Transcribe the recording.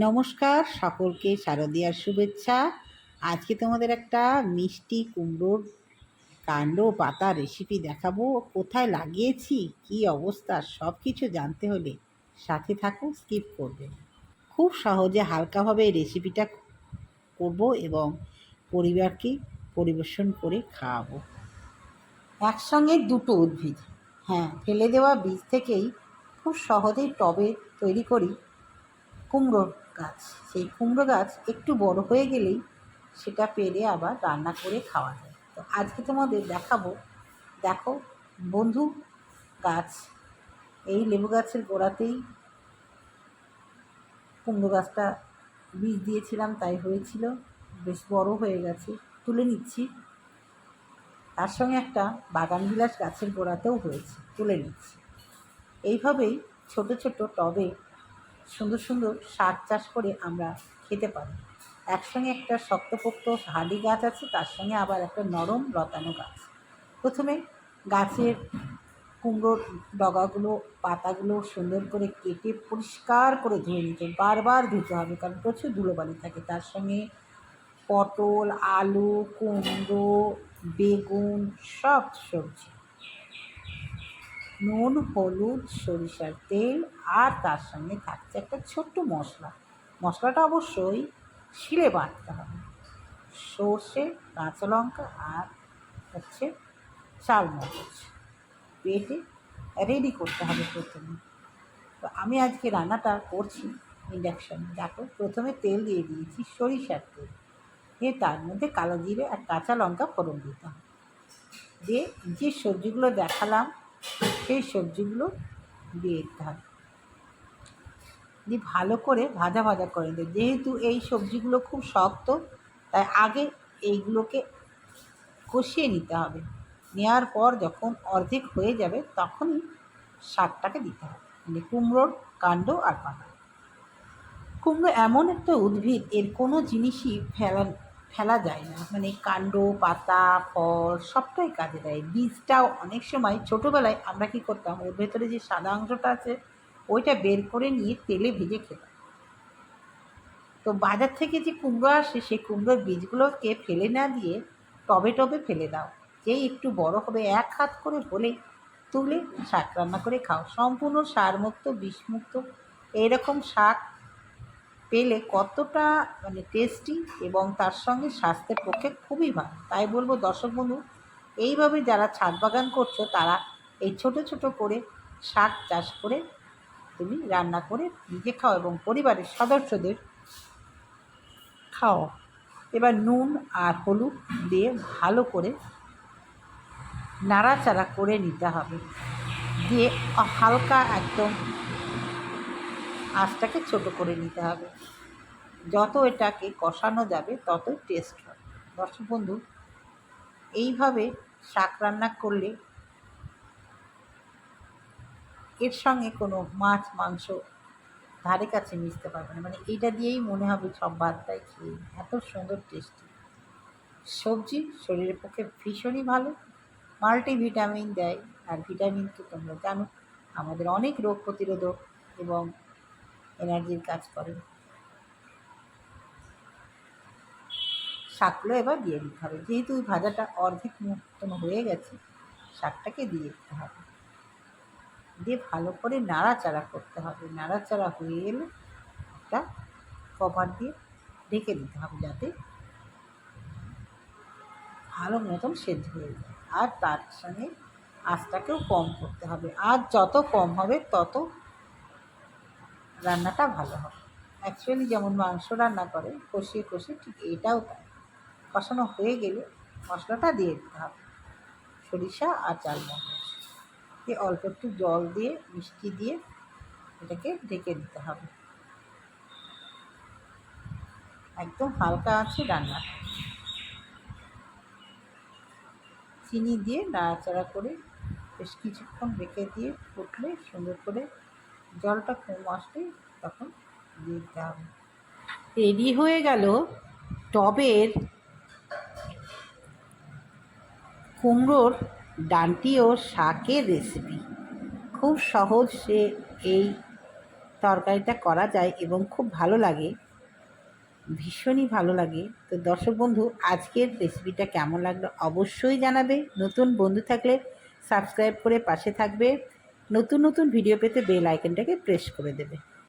নমস্কার, সকলকে শারদীয়ার শুভেচ্ছা। আজকে তোমাদের একটা মিষ্টি কুমড়োর কাণ্ড পাতা রেসিপি দেখাবো। কোথায় লাগিয়েছি, কী অবস্থা, সব কিছু জানতে হলে সাথে থাকুন, স্কিপ করবেন। খুব সহজে হালকাভাবে এই রেসিপিটা করব এবং পরিবারকে পরিবেশন করে খাওয়াবো। একসঙ্গে দুটো উদ্ভিদ, হ্যাঁ, ফেলে দেওয়া বীজ থেকেই খুব সহজেই টবে তৈরি করি কুমড়ো গাছ। সেই কুমড়ো গাছ একটু বড় হয়ে গেলেই সেটা পেরে আবার রান্না করে খাওয়া যায়। তো আজকে তোমাদের দেখাবো, দেখো বন্ধু গাছ, এই লেবু গাছের গোড়াতেই কুমড়ো গাছটা বীজ দিয়েছিলাম, তাই হয়েছিল, বেশ বড় হয়ে গেছে, তুলে নিচ্ছি। তার সঙ্গে একটা বাগান বিলাস গাছের গোড়াতেও হয়েছে, তুলে নিচ্ছি। এইভাবেই ছোট ছোট টবে সুন্দর সুন্দর শাক চাষ করে আমরা খেতে পারি। একসঙ্গে একটা শক্তপোক্ত হাঁড়ি গাছ আছে, তার সঙ্গে আবার একটা নরম লতানো গাছ। প্রথমে গাছের কুমড়োর ডগাগুলো, পাতাগুলো সুন্দর করে কেটে পরিষ্কার করে ধুয়ে নিতে, বারবার ধুতে হবে, কারণ প্রচুর ধুলোবালি থাকে। তার সঙ্গে পটল, আলু, কুমড়ো, বেগুন, সব সবজি, নুন, হলুদ, সরিষার তেল, আর তার সঙ্গে থাকছে একটা ছোট্ট মশলা। মশলাটা অবশ্যই শিলে বাটতে হবে। সর্ষে, কাঁচা লঙ্কা আর হচ্ছে চাল মগজ বেটে রেডি করতে হবে প্রথমে। তো আমি আজকে রান্নাটা করছি ইন্ডাকশানে। দেখো, প্রথমে তেল দিয়ে দিয়েছি, সরিষার তেল দিয়ে তার মধ্যে কালো জিরে আর কাঁচা লঙ্কা ফোড়ন দিতে হবে। দিয়ে যে সবজিগুলো দেখালাম সেই সবজিগুলো দিয়ে দিতে হবে, দিয়ে ভালো করে ভাজা ভাজা করে দেবে। যেহেতু এই সবজিগুলো খুব শক্ত, তাই আগে এইগুলোকে কষিয়ে নিতে হবে। নেওয়ার পর যখন অর্ধেক হয়ে যাবে তখনই শাকটাকে দিতে হবে, মানে কুমড়োর কাণ্ড আর পাতা। কুমড়ো এমন একটা উদ্ভিদ, এর কোনো জিনিসই ফেলা যায় না, মানে কাণ্ড, পাতা, ফল সবটাই কাজে দেয়। বীজটাও অনেক সময় ছোটোবেলায় আমরা কী করতাম, ওর ভেতরে যে সাদা অংশটা আছে ওইটা বের করে নিয়ে তেলে ভেজে খেতাম। তো বাজার থেকে যে কুমড়ো আসে সেই কুমড়োর বীজগুলোকে ফেলে না দিয়ে টবে টবে ফেলে দাও। যেই একটু বড় হবে, এক হাত করে হলে তুলে শাক রান্না করে খাও। সম্পূর্ণ সারমুক্ত, বিষমুক্ত এইরকম শাক পেলে কতটা মানে টেস্টি, এবং তার সঙ্গে স্বাস্থ্যের পক্ষে খুবই ভালো। তাই বলবো দর্শক বন্ধু, এইভাবে যারা ছাদ বাগান করছো তারা এই ছোট ছোট করে শাক চাষ করে তুমি রান্না করে নিজে খাও এবং পরিবারের সদস্যদের খাও। এবার নুন আর হলুদ দিয়ে ভালো করে নাড়াচাড়া করে নিতে হবে, দিয়ে হালকা একদম আঁচটাকে ছোট করে নিতে হবে। যত এটাকে কষানো যাবে ততই টেস্ট হবে। দর্শক বন্ধু, এইভাবে শাক রান্না করলে এর সঙ্গে কোনো মাছ মাংস ধারে কাছে মিশতে পারবে না, মানে এইটা দিয়েই মনে হবে সব ভাতটাই খেয়ে, এত সুন্দর টেস্টি সবজি। শরীরের পক্ষে ভীষণই ভালো, মাল্টিভিটামিন দেয়। আর ভিটামিন তো তোমরা জানো আমাদের অনেক রোগ প্রতিরোধক এবং এনার্জির কাজ করে। শাকগুলো এবার দিয়ে দিতে হবে। যেহেতু ওই ভাজাটা অর্ধেক মতন হয়ে গেছে, শাকটাকে দিয়ে দিতে হবে, দিয়ে ভালো করে নাড়াচাড়া করতে হবে। নাড়াচাড়া হয়ে এলে একটা কভার দিয়ে ঢেকে দিতে হবে, যাতে ভালো মতন সেদ্ধ হয়ে যায়। আর তার সঙ্গে আঁচটাকেও কম করতে হবে, আর যত কম হবে তত রান্নাটা ভালো হবে। অ্যাকচুয়ালি যেমন মাংস রান্না করে কষিয়ে কষিয়ে, ঠিক এটাও তাই। কষানো হয়ে গেলে মশলাটা দিয়ে দিতে হবে, সরিষা আর চাল মগজ দিয়ে অল্প একটু জল দিয়ে মিষ্টি দিয়ে এটাকে ঢেকে দিতে হবে। একদম হালকা আছে রান্না, চিনি দিয়ে নাড়াচাড়া করে বেশ কিছুক্ষণ রেখে দিয়ে ফুটলে সুন্দর করে জলটা কম আসলে তখন দিয়ে দিতে হবে। রেডি হয়ে গেল টবের কুমড়োর ডাঁটি ও শাকের রেসিপি। খুব সহজ সে এই তরকারিটা করা যায় এবং খুব ভালো লাগে, ভীষণই ভালো লাগে। তো দর্শক বন্ধু, আজকের রেসিপিটা কেমন লাগলো অবশ্যই জানাবে। নতুন বন্ধু থাকলে সাবস্ক্রাইব করে পাশে থাকবে। নতুন নতুন ভিডিও পেতে বেল আইকনটাকে প্রেস করে দেবে।